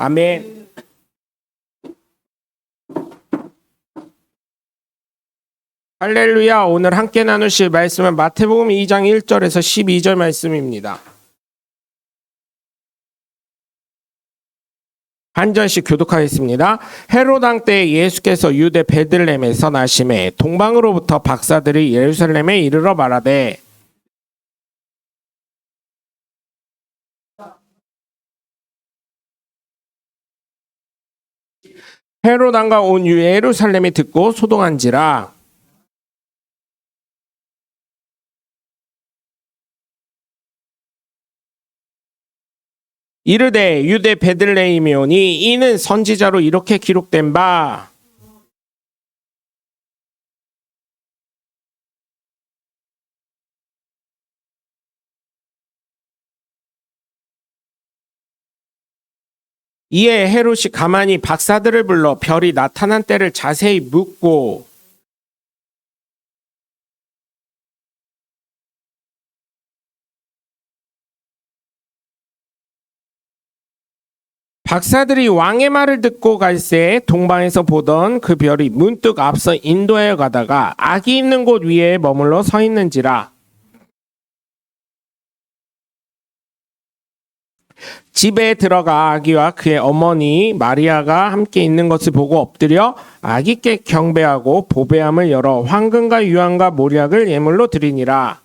아멘. 할렐루야. 오늘 함께 나누실 말씀은 마태복음 2장 1절에서 12절 말씀입니다. 한 절씩 교독하겠습니다. 헤롯 왕 때 예수께서 유대 베들레헴에서 나심에 동방으로부터 박사들이 예루살렘에 이르러 말하되 헤롯 왕과 온 예루살렘이 듣고 소동한지라. 이르되 유대 베들레헴이오니 이는 선지자로 이렇게 기록된 바 이에 헤롯이 가만히 박사들을 불러 별이 나타난 때를 자세히 묻고 박사들이 왕의 말을 듣고 갈새 동방에서 보던 그 별이 문득 앞서 인도하여 가다가 아기 있는 곳 위에 머물러 서 있는지라. 집에 들어가 아기와 그의 어머니 마리아가 함께 있는 것을 보고 엎드려 아기께 경배하고 보배함을 열어 황금과 유황과 모략을 예물로 드리니라.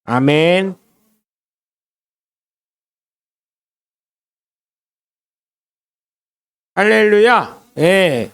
아멘. 할렐루야. 예.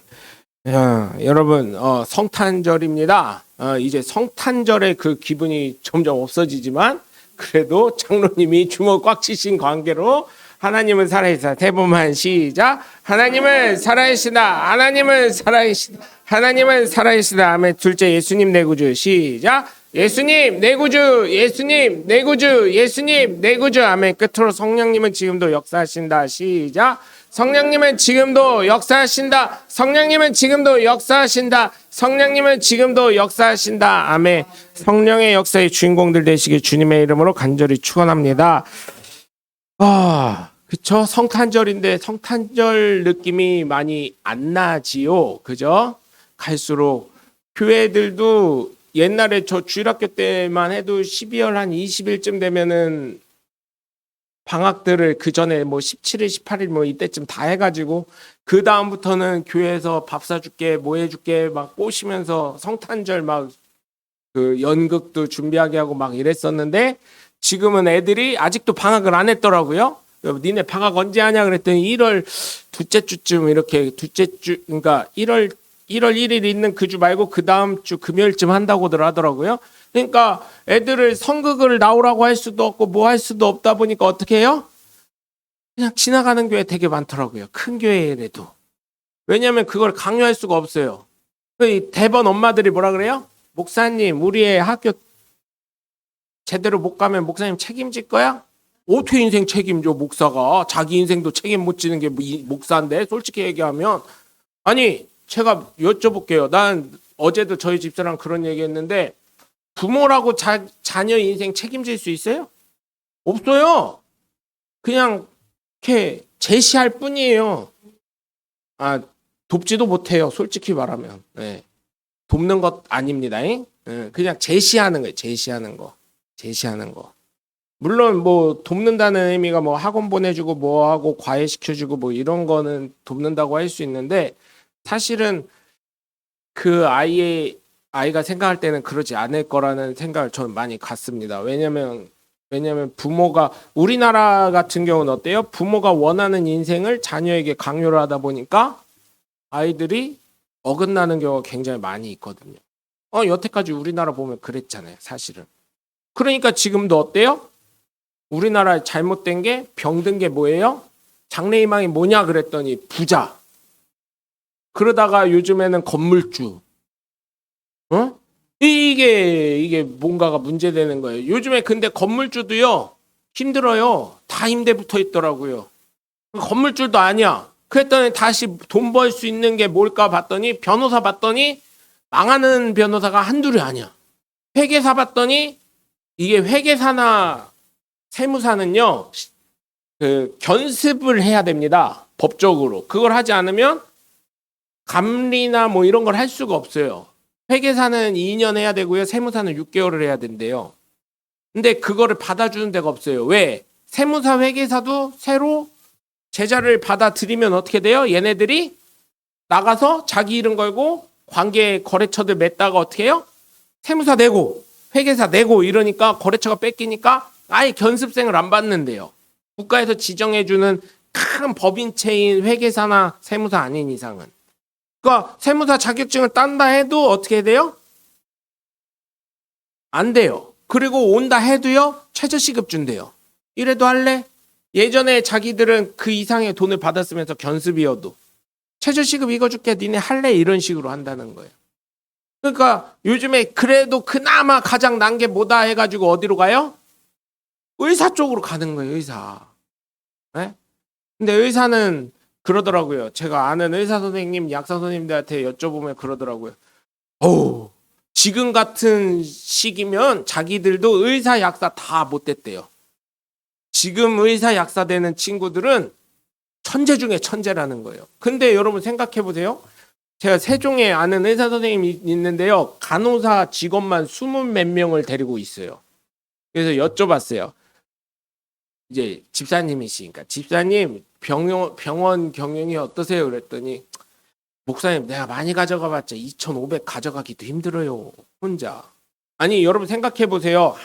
여러분, 성탄절입니다. 이제 성탄절의 그 기분이 점점 없어지지만 그래도 장로님이 주먹 꽉 치신 관계로 하나님은 살아계시다. 대범한 시작. 하나님은 살아계시다. 하나님은 살아계시다. 하나님은 살아계시다. 아멘. 둘째, 예수님 내 구주. 시작. 예수님 내 구주. 예수님 내 구주. 예수님 내 구주. 아멘. 끝으로 성령님은 지금도 역사하신다. 시작. 성령님은 지금도 역사하신다. 성령님은 지금도 역사하신다. 성령님은 지금도 역사하신다. 아멘. 성령의 역사의 주인공들 되시길 주님의 이름으로 간절히 축원합니다. 그쵸? 성탄절인데 성탄절 느낌이 많이 안 나지요. 그죠? 갈수록 교회들도 옛날에 저 주일학교 때만 해도 12월 한 20일쯤 되면은 방학들을 그 전에 뭐 17일, 18일 뭐 이때쯤 다 해가지고 그 다음부터는 교회에서 밥 사줄게, 뭐 해줄게 막 꼬시면서 성탄절 막 그 연극도 준비하게 하고 막 이랬었는데 지금은 애들이 아직도 방학을 안 했더라고요. 니네 방학 언제 하냐 그랬더니 1월 둘째 주쯤 이렇게 그러니까 1월 1일 있는 그 주 말고 그 다음 주 금요일쯤 한다고들 하더라고요. 그러니까 애들을 성극을 나오라고 할 수도 없고 뭐 할 수도 없다 보니까 어떻게 해요? 그냥 지나가는 교회 되게 많더라고요. 큰 교회라도. 왜냐하면 그걸 강요할 수가 없어요. 대번 엄마들이 뭐라 그래요? 목사님 우리의 학교 제대로 못 가면 목사님 책임질 거야? 어떻게 인생 책임져 목사가? 자기 인생도 책임 못 지는 게 목사인데 솔직히 얘기하면 아니 제가 여쭤볼게요. 난 어제도 저희 집사랑 그런 얘기했는데 부모라고 자녀 인생 책임질 수 있어요? 없어요. 그냥 이렇게 제시할 뿐이에요. 돕지도 못해요. 솔직히 말하면. 네. 돕는 것 아닙니다. 그냥 제시하는 거예요. 제시하는 거. 물론 뭐 돕는다는 의미가 뭐 학원 보내주고 뭐 하고 과외 시켜주고 뭐 이런 거는 돕는다고 할 수 있는데 사실은 그 아이가 생각할 때는 그러지 않을 거라는 생각을 저는 많이 갖습니다. 왜냐면 부모가 우리나라 같은 경우는 어때요? 부모가 원하는 인생을 자녀에게 강요를 하다 보니까 아이들이 어긋나는 경우가 굉장히 많이 있거든요. 여태까지 우리나라 보면 그랬잖아요, 사실은. 그러니까 지금도 어때요? 우리나라 잘못된 게 병든 게 뭐예요? 장래희망이 뭐냐 그랬더니 부자. 그러다가 요즘에는 건물주. 이게 뭔가가 문제되는 거예요. 요즘에 근데 건물주도요 힘들어요. 다 임대 붙어 있더라고요. 건물주도 아니야. 그랬더니 다시 돈 벌 수 있는 게 뭘까 봤더니 변호사 봤더니 망하는 변호사가 한둘이 아니야. 회계사 봤더니 이게 회계사나 세무사는요, 그 견습을 해야 됩니다. 법적으로. 그걸 하지 않으면 감리나 뭐 이런 걸 할 수가 없어요. 회계사는 2년 해야 되고요. 세무사는 6개월을 해야 된대요. 근데 그거를 받아주는 데가 없어요. 왜? 세무사 회계사도 새로 제자를 받아들이면 어떻게 돼요? 얘네들이 나가서 자기 이름 걸고 관계 거래처들 맺다가 어떻게 해요? 세무사 내고 회계사 내고 이러니까 거래처가 뺏기니까 아예 견습생을 안 받는데요. 국가에서 지정해주는 큰 법인체인 회계사나 세무사 아닌 이상은. 그러니까 세무사 자격증을 딴다 해도 어떻게 돼요? 안 돼요. 그리고 온다 해도요, 최저시급 준대요. 이래도 할래? 예전에 자기들은 그 이상의 돈을 받았으면서 견습이어도 최저시급 이거 줄게 니네 할래? 이런 식으로 한다는 거예요. 그러니까 요즘에 그래도 그나마 가장 난 게 뭐다 해가지고 어디로 가요? 의사 쪽으로 가는 거예요, 의사. 네? 근데 의사는 그러더라고요. 제가 아는 의사 선생님, 약사 선생님들한테 여쭤보면 그러더라고요. 지금 같은 시기면 자기들도 의사, 약사 다 못 됐대요. 지금 의사, 약사 되는 친구들은 천재 중에 천재라는 거예요. 근데 여러분 생각해 보세요. 제가 세종에 아는 의사 선생님이 있는데요. 간호사 직원만 20몇 명을 데리고 있어요. 그래서 여쭤봤어요. 이제 집사님이시니까 집사님 병원 경영이 어떠세요? 그랬더니 목사님 내가 많이 가져가 봤자 2,500 가져가기도 힘들어요. 혼자. 아니 여러분 생각해 보세요.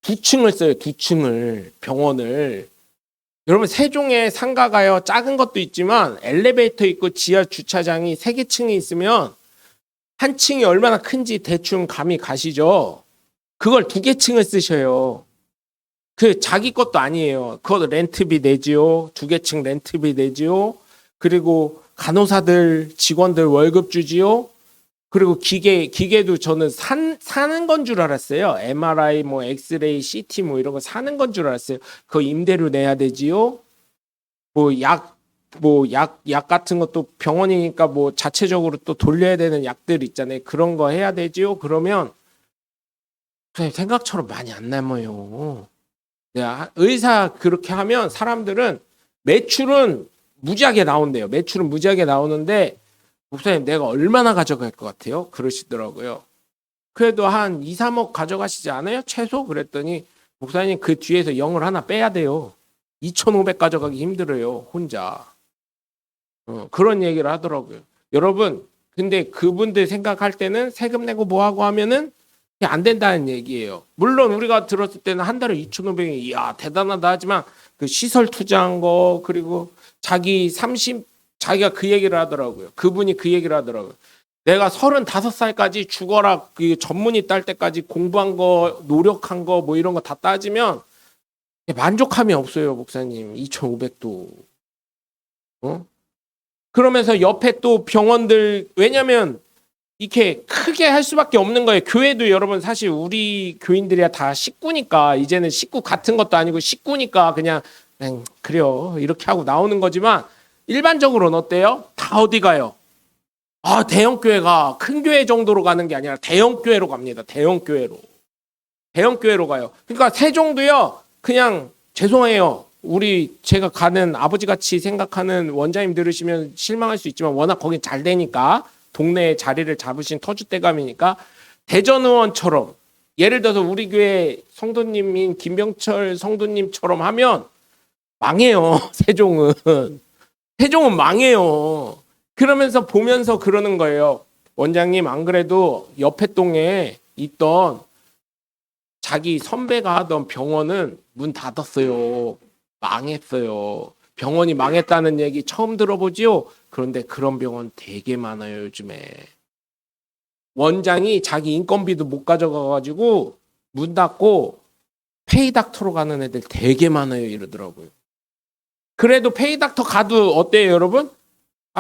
2층을 써요. 2층을 병원을. 여러분 세종에 상가가요. 작은 것도 있지만 엘리베이터 있고 지하 주차장이 3개 층이 있으면 한 층이 얼마나 큰지 대충 감이 가시죠. 그걸 2개 층을 쓰셔요. 그 자기 것도 아니에요. 그것도 렌트비 내지요. 2개 층 렌트비 내지요. 그리고 간호사들 직원들 월급 주지요. 그리고 기계도 저는 사는 건 줄 알았어요. MRI 뭐 엑스레이 CT 뭐 이런 거 사는 건 줄 알았어요. 그거 임대료 내야 되지요. 약 같은 것도 병원이니까 뭐 자체적으로 또 돌려야 되는 약들 있잖아요. 그런 거 해야 되지요. 그러면 생각처럼 많이 안 남아요. 의사 그렇게 하면 사람들은 매출은 무지하게 나온대요. 매출은 무지하게 나오는데 목사님 내가 얼마나 가져갈 것 같아요? 그러시더라고요. 그래도 한 2, 3억 가져가시지 않아요? 최소? 그랬더니 목사님 그 뒤에서 0을 하나 빼야 돼요. 2,500 가져가기 힘들어요. 혼자. 그런 얘기를 하더라고요. 여러분 근데 그분들 생각할 때는 세금 내고 뭐하고 하면은 안 된다는 얘기예요. 물론 우리가 들었을 때는 한 달에 2,500이 이야 대단하다 하지만 그 시설 투자한 거 그리고 자기가 그 얘기를 하더라고요. 그분이 그 얘기를 하더라고요. 내가 35살까지 죽어라 그 전문의 딸 때까지 공부한 거 노력한 거 뭐 이런 거 다 따지면 만족함이 없어요. 목사님 2,500도. 그러면서 옆에 또 병원들 왜냐면 이렇게 크게 할 수밖에 없는 거예요. 교회도 여러분 사실 우리 교인들이야 다 식구니까 이제는 식구 같은 것도 아니고 식구니까 그냥 그래요 이렇게 하고 나오는 거지만 일반적으로는 어때요? 다 어디 가요? 대형 교회가 큰 교회 정도로 가는 게 아니라 대형 교회로 갑니다. 대형 교회로 가요. 그러니까 세종도요. 그냥 죄송해요. 제가 가는 아버지같이 생각하는 원장님 들으시면 실망할 수 있지만 워낙 거긴 잘 되니까 동네에 자리를 잡으신 터줏대감이니까 대전의원처럼 예를 들어서 우리 교회 성도님인 김병철 성도님처럼 하면 망해요. 세종은 망해요. 그러면서 보면서 그러는 거예요. 원장님 안 그래도 옆에 동에 있던 자기 선배가 하던 병원은 문 닫았어요. 망했어요. 병원이 망했다는 얘기 처음 들어보지요? 그런데 그런 병원 되게 많아요, 요즘에. 원장이 자기 인건비도 못 가져가가지고 문 닫고 페이닥터로 가는 애들 되게 많아요, 이러더라고요. 그래도 페이닥터 가도 어때요, 여러분?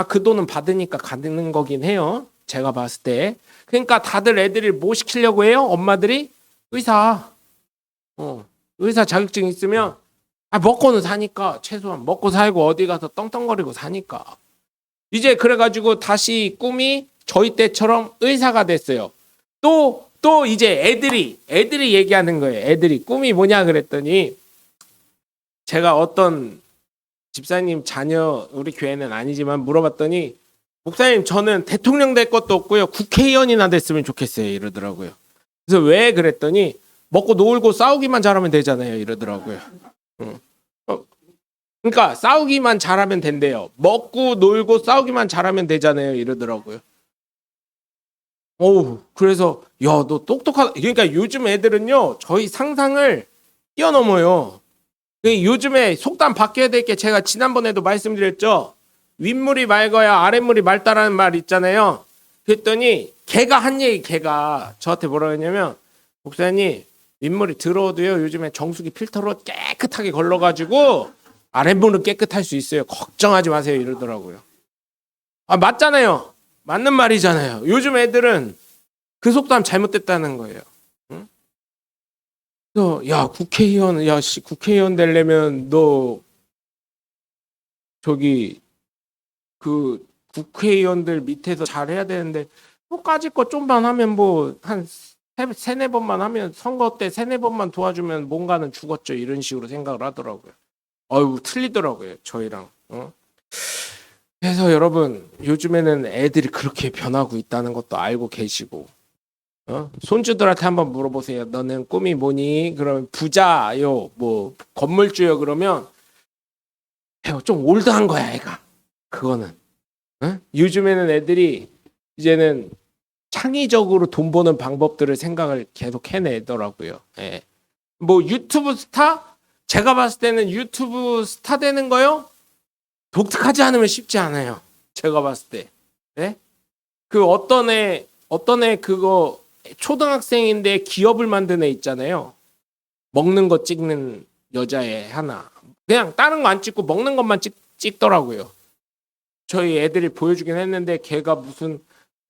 그 돈은 받으니까 가는 거긴 해요. 제가 봤을 때. 그러니까 다들 애들이 뭐 시키려고 해요? 엄마들이? 의사. 의사 자격증 있으면 먹고는 사니까 최소한 먹고 살고 어디 가서 떵떵거리고 사니까. 이제 그래가지고 다시 꿈이 저희 때처럼 의사가 됐어요. 또 또 이제 애들이 얘기하는 거예요. 애들이 꿈이 뭐냐 그랬더니 제가 어떤 집사님 자녀 우리 교회는 아니지만 물어봤더니 목사님 저는 대통령 될 것도 없고요. 국회의원이나 됐으면 좋겠어요 이러더라고요. 그래서 왜 그랬더니 먹고 놀고 싸우기만 잘하면 되잖아요 이러더라고요. 그러니까 싸우기만 잘하면 된대요. 먹고 놀고 싸우기만 잘하면 되잖아요 이러더라고요. 그래서 야, 너 똑똑하다. 그러니까 요즘 애들은요 저희 상상을 뛰어넘어요. 요즘에 속담 바뀌어야 될 게 제가 지난번에도 말씀드렸죠. 윗물이 맑아야 아랫물이 맑다라는 말 있잖아요. 그랬더니 걔가 저한테 뭐라 했냐면 목사님 윗물이 더러워도요 요즘에 정수기 필터로 깨끗하게 걸러가지고 아랫물은 깨끗할 수 있어요. 걱정하지 마세요 이러더라고요. 맞잖아요. 맞는 말이잖아요. 요즘 애들은 그 속담 잘못됐다는 거예요. 응? 그래서 야 국회의원 국회의원 되려면 너 저기 그 국회의원들 밑에서 잘해야 되는데 뭐까짓 거 좀만 하면 뭐 한 세네 번만 하면 선거 때 세네 번만 도와주면 뭔가는 죽었죠 이런 식으로 생각을 하더라고요. 틀리더라고요 저희랑. 그래서 여러분 요즘에는 애들이 그렇게 변하고 있다는 것도 알고 계시고 손주들한테 한번 물어보세요. 너는 꿈이 뭐니? 그러면 부자요 뭐 건물주요 그러면 좀 올드한 거야 애가. 그거는 요즘에는 애들이 이제는 창의적으로 돈 버는 방법들을 생각을 계속 해내더라고요. 예. 뭐 유튜브 스타? 제가 봤을 때는 유튜브 스타 되는 거요? 독특하지 않으면 쉽지 않아요. 제가 봤을 때. 네? 그 어떤 애 그거 초등학생인데 기업을 만든 애 있잖아요. 먹는 거 찍는 여자애 하나. 그냥 다른 거 안 찍고 먹는 것만 찍더라고요. 저희 애들이 보여주긴 했는데 걔가 무슨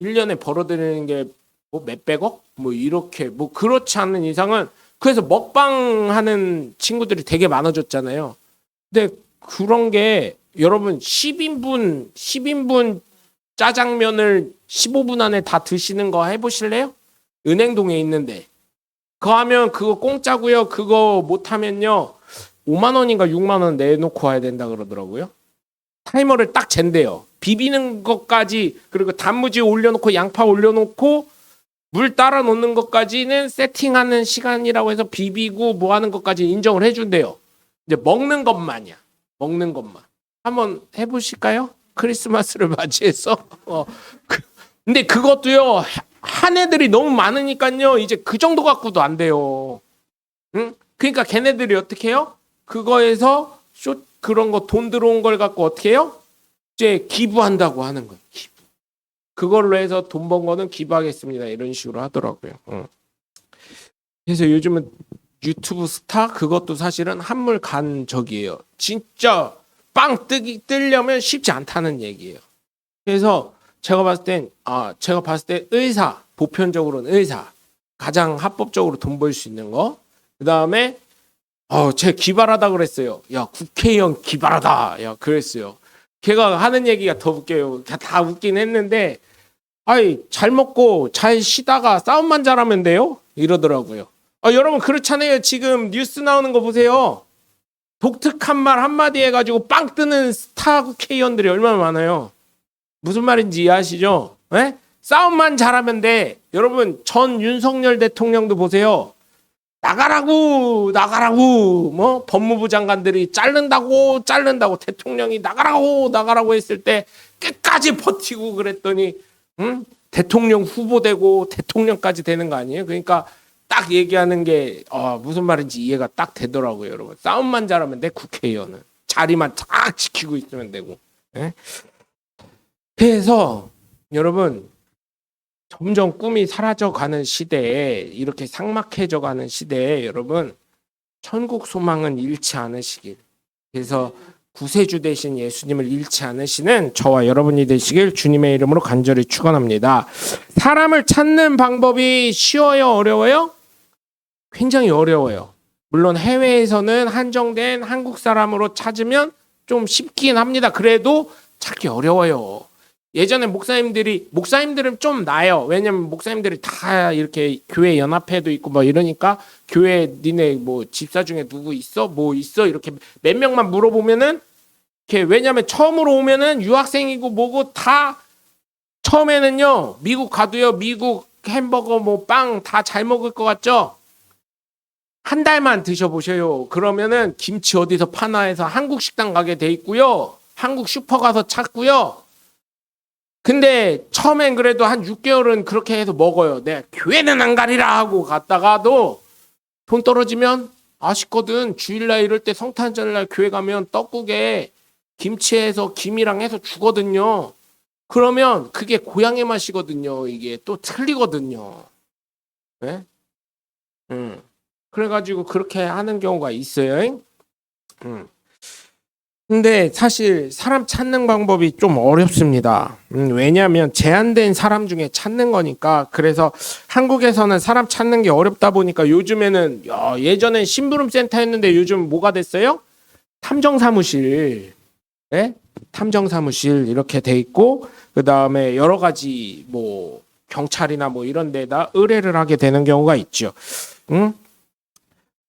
1년에 벌어들이는 게 뭐 몇백억? 뭐 이렇게 뭐 그렇지 않는 이상은 그래서 먹방 하는 친구들이 되게 많아졌잖아요. 근데 그런 게 여러분 10인분 짜장면을 15분 안에 다 드시는 거 해보실래요? 은행동에 있는데 그거 하면 그거 공짜고요. 그거 못하면요 5만 원인가 6만 원 내놓고 와야 된다 그러더라고요. 타이머를 딱 잰대요. 비비는 것까지 그리고 단무지 올려놓고 양파 올려놓고 물 따라 놓는 것까지는 세팅하는 시간이라고 해서 비비고 뭐 하는 것까지 인정을 해준대요. 이제 먹는 것만이야. 먹는 것만. 한번 해보실까요? 크리스마스를 맞이해서. 근데 그것도요. 한 애들이 너무 많으니까요. 이제 그 정도 갖고도 안 돼요. 응? 그러니까 걔네들이 어떻게 해요? 그거에서 그런 거 돈 들어온 걸 갖고 어떻게 해요? 이제 기부한다고 하는 거예요. 기부. 그걸로 해서 돈 번 거는 기부하겠습니다. 이런 식으로 하더라고요. 그래서 요즘은 유튜브 스타 그것도 사실은 한물 간 적이에요. 진짜 빵 뜨려면 쉽지 않다는 얘기예요. 그래서 제가 봤을 때 의사, 보편적으로는 의사 가장 합법적으로 돈 벌 수 있는 거. 그다음에 제 기발하다 그랬어요. 야 국회의원 기발하다. 야 그랬어요. 걔가 하는 얘기가 더 웃겨요. 다 웃긴 했는데 잘 먹고 잘 쉬다가 싸움만 잘하면 돼요? 이러더라고요. 여러분 그렇잖아요. 지금 뉴스 나오는 거 보세요. 독특한 말 한마디 해가지고 빵 뜨는 스타 국회의원들이 얼마나 많아요. 무슨 말인지 이해하시죠? 네? 싸움만 잘하면 돼. 여러분 전 윤석열 대통령도 보세요. 나가라고 뭐 법무부 장관들이 자른다고 대통령이 나가라고 했을 때 끝까지 버티고 그랬더니 대통령 후보 되고 대통령까지 되는 거 아니에요? 그러니까 딱 얘기하는 게 무슨 말인지 이해가 딱 되더라고요, 여러분. 싸움만 잘하면 돼 국회의원은 자리만 딱 지키고 있으면 되고. 네? 그래서 여러분 점점 꿈이 사라져가는 시대에 이렇게 삭막해져가는 시대에 여러분 천국 소망은 잃지 않으시길. 그래서 구세주 되신 예수님을 잃지 않으시는 저와 여러분이 되시길 주님의 이름으로 간절히 축원합니다. 사람을 찾는 방법이 쉬워요, 어려워요? 굉장히 어려워요. 물론 해외에서는 한정된 한국 사람으로 찾으면 좀 쉽긴 합니다. 그래도 찾기 어려워요. 예전에 목사님들은 좀 나아요. 왜냐면 목사님들이 다 이렇게 교회 연합회도 있고 뭐 이러니까 교회 니네 뭐 집사 중에 누구 있어? 뭐 있어? 이렇게 몇 명만 물어보면은 이렇게 왜냐면 처음으로 오면은 유학생이고 뭐고 다 처음에는요 미국 가도요 미국 햄버거 뭐 빵 다 잘 먹을 것 같죠? 한 달만 드셔보셔요. 그러면은 김치 어디서 파나 해서 한국 식당 가게 돼 있고요. 한국 슈퍼 가서 찾고요. 근데 처음엔 그래도 한 6개월은 그렇게 해서 먹어요. 내가 교회는 안 가리라 하고 갔다가도 돈 떨어지면 아쉽거든. 주일날 이럴 때 성탄절날 교회 가면 떡국에 김치해서 김이랑 해서 주거든요. 그러면 그게 고향의 맛이거든요. 이게 또 틀리거든요. 네? 그래가지고 그렇게 하는 경우가 있어요. 근데 사실 사람 찾는 방법이 좀 어렵습니다. 왜냐하면 제한된 사람 중에 찾는 거니까. 그래서 한국에서는 사람 찾는 게 어렵다 보니까 요즘에는 예전엔 심부름센터였는데 요즘 뭐가 됐어요? 탐정사무실. 네? 탐정사무실 이렇게 돼 있고 그 다음에 여러 가지 뭐 경찰이나 뭐 이런 데다 의뢰를 하게 되는 경우가 있죠.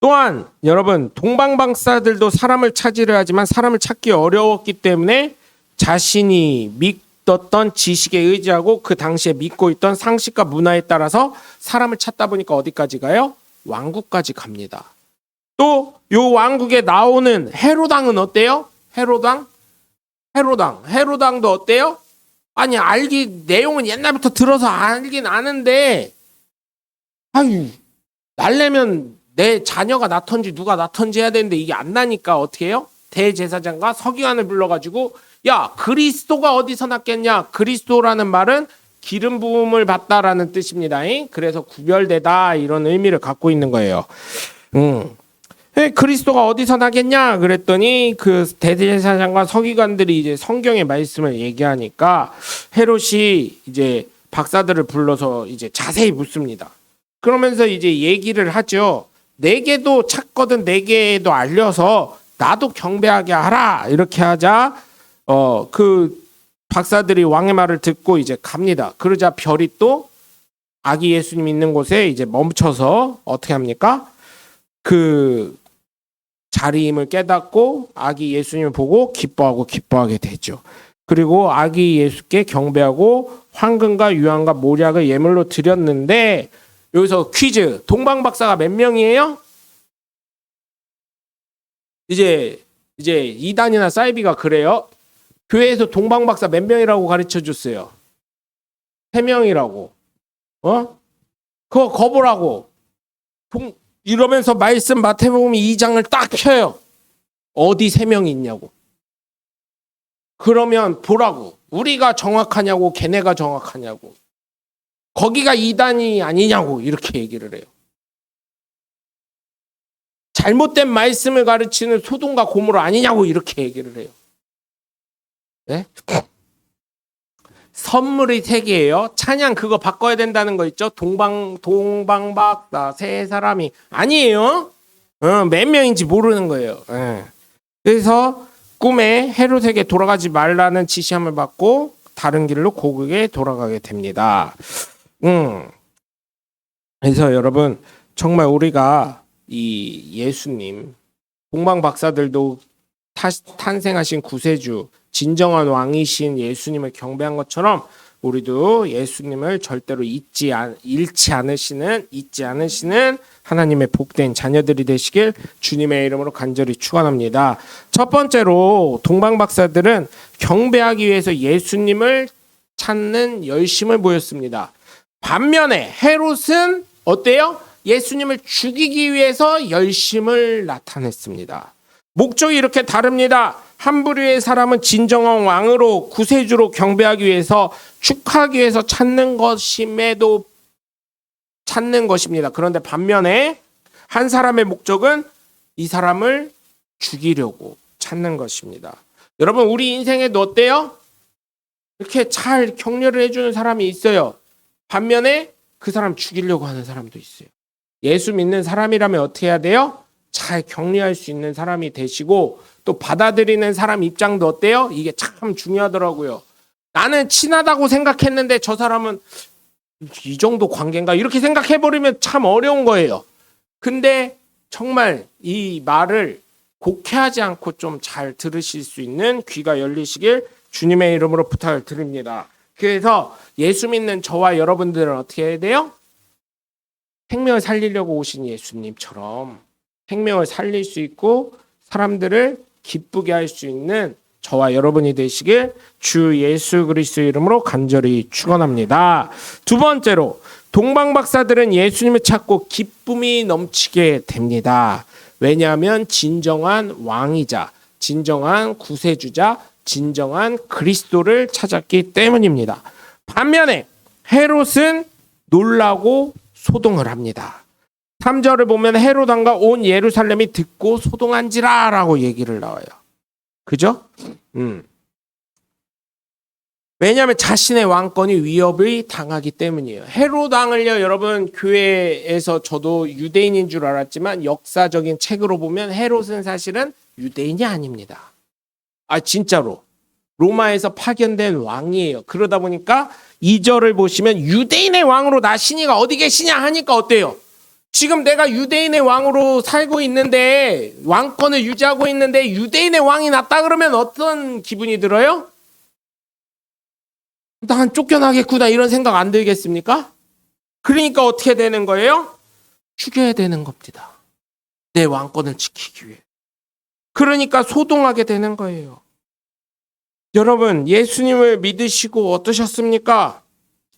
또한 여러분 동방박사들도 사람을 찾으려 하지만 사람을 찾기 어려웠기 때문에 자신이 믿었던 지식에 의지하고 그 당시에 믿고 있던 상식과 문화에 따라서 사람을 찾다 보니까 어디까지 가요? 왕국까지 갑니다. 또 요 왕국에 나오는 헤로당은 어때요? 헤로당도 어때요? 아니 내용은 옛날부터 들어서 알긴 아는데 아유 날려면 내 자녀가 낳던지 누가 낳던지 해야 되는데 이게 안 나니까 어떻게 해요? 대제사장과 서기관을 불러가지고 야 그리스도가 어디서 났겠냐? 그리스도라는 말은 기름 부음을 받다라는 뜻입니다. 그래서 구별되다 이런 의미를 갖고 있는 거예요. 그리스도가 어디서 나겠냐? 그랬더니 그 대제사장과 서기관들이 이제 성경의 말씀을 얘기하니까 헤롯이 이제 박사들을 불러서 이제 자세히 묻습니다. 그러면서 이제 얘기를 하죠. 내게도 찾거든 내게도 알려서 나도 경배하게 하라 이렇게 하자 그 박사들이 왕의 말을 듣고 이제 갑니다. 그러자 별이 또 아기 예수님 있는 곳에 이제 멈춰서 어떻게 합니까? 그 자리임을 깨닫고 아기 예수님을 보고 기뻐하게 되죠. 그리고 아기 예수께 경배하고 황금과 유황과 모략을 예물로 드렸는데 여기서 퀴즈. 동방박사가 몇 명이에요? 이제 이단이나 사이비가 그래요. 교회에서 동방박사 몇 명이라고 가르쳐 줬어요? 3명이라고. 그거 거부라고. 이러면서 말씀 마태복음 2장을 딱 펴요. 어디 3명이 있냐고. 그러면 보라고. 우리가 정확하냐고 걔네가 정확하냐고. 거기가 이단이 아니냐고 이렇게 얘기를 해요. 잘못된 말씀을 가르치는 소돔과 고모라 아니냐고 이렇게 얘기를 해요. 네? 선물이 3개예요. 찬양 그거 바꿔야 된다는 거 있죠? 동방박사 세 사람이 아니에요. 몇 명인지 모르는 거예요. 그래서 꿈에 헤롯에게 돌아가지 말라는 지시함을 받고 다른 길로 고국에 돌아가게 됩니다. 그래서 여러분 정말 우리가 이 예수님 동방 박사들도 탄생하신 구세주 진정한 왕이신 예수님을 경배한 것처럼 우리도 예수님을 절대로 잊지 않으시는 하나님의 복된 자녀들이 되시길 주님의 이름으로 간절히 축원합니다. 첫 번째로 동방 박사들은 경배하기 위해서 예수님을 찾는 열심을 보였습니다. 반면에 헤롯은 어때요? 예수님을 죽이기 위해서 열심을 나타냈습니다. 목적이 이렇게 다릅니다. 한 부류의 사람은 진정한 왕으로 구세주로 경배하기 위해서 축하하기 위해서 찾는 것입니다. 그런데 반면에 한 사람의 목적은 이 사람을 죽이려고 찾는 것입니다. 여러분 우리 인생에도 어때요? 이렇게 잘 격려를 해주는 사람이 있어요. 반면에 그 사람 죽이려고 하는 사람도 있어요. 예수 믿는 사람이라면 어떻게 해야 돼요? 잘 격려할 수 있는 사람이 되시고 또 받아들이는 사람 입장도 어때요? 이게 참 중요하더라고요. 나는 친하다고 생각했는데 저 사람은 이 정도 관계인가 이렇게 생각해버리면 참 어려운 거예요. 근데 정말 이 말을 곡해하지 않고 좀 잘 들으실 수 있는 귀가 열리시길 주님의 이름으로 부탁을 드립니다. 그래서 예수 믿는 저와 여러분들은 어떻게 해야 돼요? 생명을 살리려고 오신 예수님처럼 생명을 살릴 수 있고 사람들을 기쁘게 할 수 있는 저와 여러분이 되시길 주 예수 그리스도의 이름으로 간절히 축원합니다. 두 번째로 동방박사들은 예수님을 찾고 기쁨이 넘치게 됩니다. 왜냐하면 진정한 왕이자 진정한 구세주자 진정한 그리스도를 찾았기 때문입니다. 반면에 헤롯은 놀라고 소동을 합니다. 3절을 보면 헤롯 왕과 온 예루살렘이 듣고 소동한지라 라고 얘기를 나와요. 그죠? 왜냐하면 자신의 왕권이 위협을 당하기 때문이에요. 헤롯 왕을요, 여러분 교회에서 저도 유대인인 줄 알았지만 역사적인 책으로 보면 헤롯은 사실은 유대인이 아닙니다. 아 진짜로 로마에서 파견된 왕이에요. 그러다 보니까 2절을 보시면 유대인의 왕으로 나 신이가 어디 계시냐 하니까 어때요? 지금 내가 유대인의 왕으로 살고 있는데 왕권을 유지하고 있는데 유대인의 왕이 났다 그러면 어떤 기분이 들어요? 난 쫓겨나겠구나 이런 생각 안 들겠습니까? 그러니까 어떻게 되는 거예요? 죽여야 되는 겁니다. 내 왕권을 지키기 위해. 그러니까 소동하게 되는 거예요. 여러분 예수님을 믿으시고 어떠셨습니까?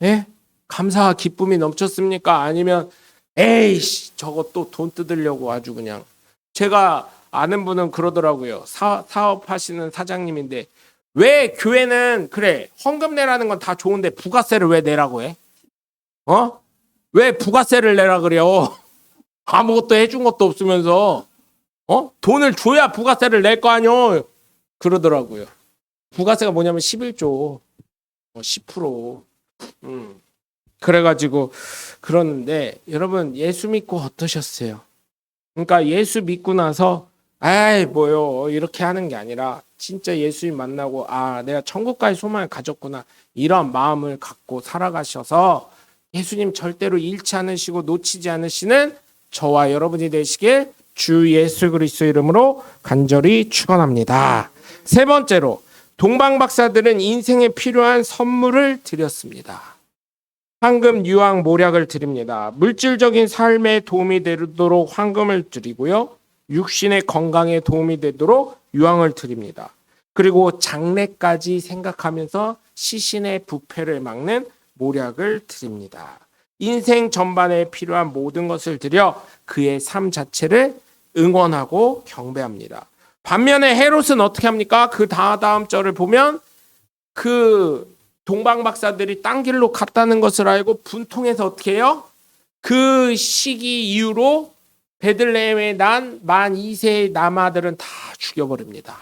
예? 감사와 기쁨이 넘쳤습니까? 아니면 에이씨 저거 또 돈 뜯으려고 아주 그냥. 제가 아는 분은 그러더라고요. 사업하시는 사장님인데 왜 교회는 그래 헌금 내라는 건 다 좋은데 부가세를 왜 내라고 해? 왜 부가세를 내라 그래요? 아무것도 해준 것도 없으면서 돈을 줘야 부가세를 낼 거 아니요? 그러더라고요. 부가세가 뭐냐면 11조 10%. 그래가지고 그러는데 여러분 예수 믿고 어떠셨어요? 그러니까 예수 믿고 나서 아이 뭐요 이렇게 하는 게 아니라 진짜 예수님 만나고 아 내가 천국 갈 소망을 가졌구나 이런 마음을 갖고 살아가셔서 예수님 절대로 잃지 않으시고 놓치지 않으시는 저와 여러분이 되시길 주 예수 그리스도 이름으로 간절히 축원합니다. 세 번째로 동방박사들은 인생에 필요한 선물을 드렸습니다. 황금, 유황, 모략을 드립니다. 물질적인 삶에 도움이 되도록 황금을 드리고요. 육신의 건강에 도움이 되도록 유황을 드립니다. 그리고 장래까지 생각하면서 시신의 부패를 막는 모략을 드립니다. 인생 전반에 필요한 모든 것을 드려 그의 삶 자체를 응원하고 경배합니다. 반면에 헤롯은 어떻게 합니까? 그 다음 절을 보면 그 동방박사들이 딴 길로 갔다는 것을 알고 분통해서 어떻게 해요? 그 시기 이후로 베들레헴에 난 만 2세의 남아들은 다 죽여버립니다.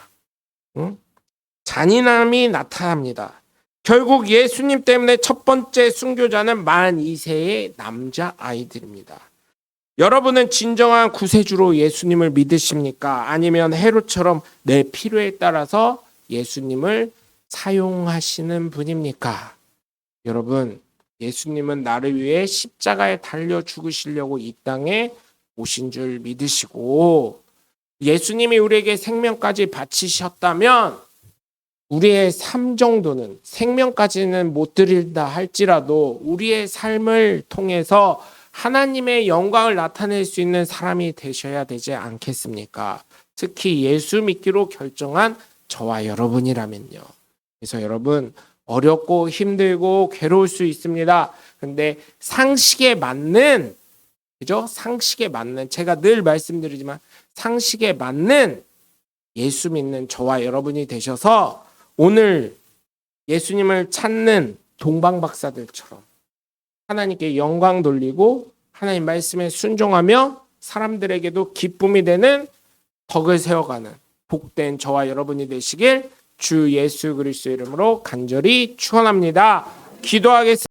잔인함이 나타납니다. 결국 예수님 때문에 첫 번째 순교자는 만 2세의 남자아이들입니다. 여러분은 진정한 구세주로 예수님을 믿으십니까? 아니면 헤롯처럼 내 필요에 따라서 예수님을 사용하시는 분입니까? 여러분, 예수님은 나를 위해 십자가에 달려 죽으시려고 이 땅에 오신 줄 믿으시고 예수님이 우리에게 생명까지 바치셨다면 우리의 삶 정도는 생명까지는 못 드린다 할지라도 우리의 삶을 통해서 하나님의 영광을 나타낼 수 있는 사람이 되셔야 되지 않겠습니까? 특히 예수 믿기로 결정한 저와 여러분이라면요. 그래서 여러분 어렵고 힘들고 괴로울 수 있습니다. 근데 상식에 맞는 그죠? 상식에 맞는 제가 늘 말씀드리지만 상식에 맞는 예수 믿는 저와 여러분이 되셔서 오늘 예수님을 찾는 동방박사들처럼 하나님께 영광 돌리고 하나님 말씀에 순종하며 사람들에게도 기쁨이 되는 덕을 세워가는 복된 저와 여러분이 되시길 주 예수 그리스도 이름으로 간절히 축원합니다. 기도하겠습니다.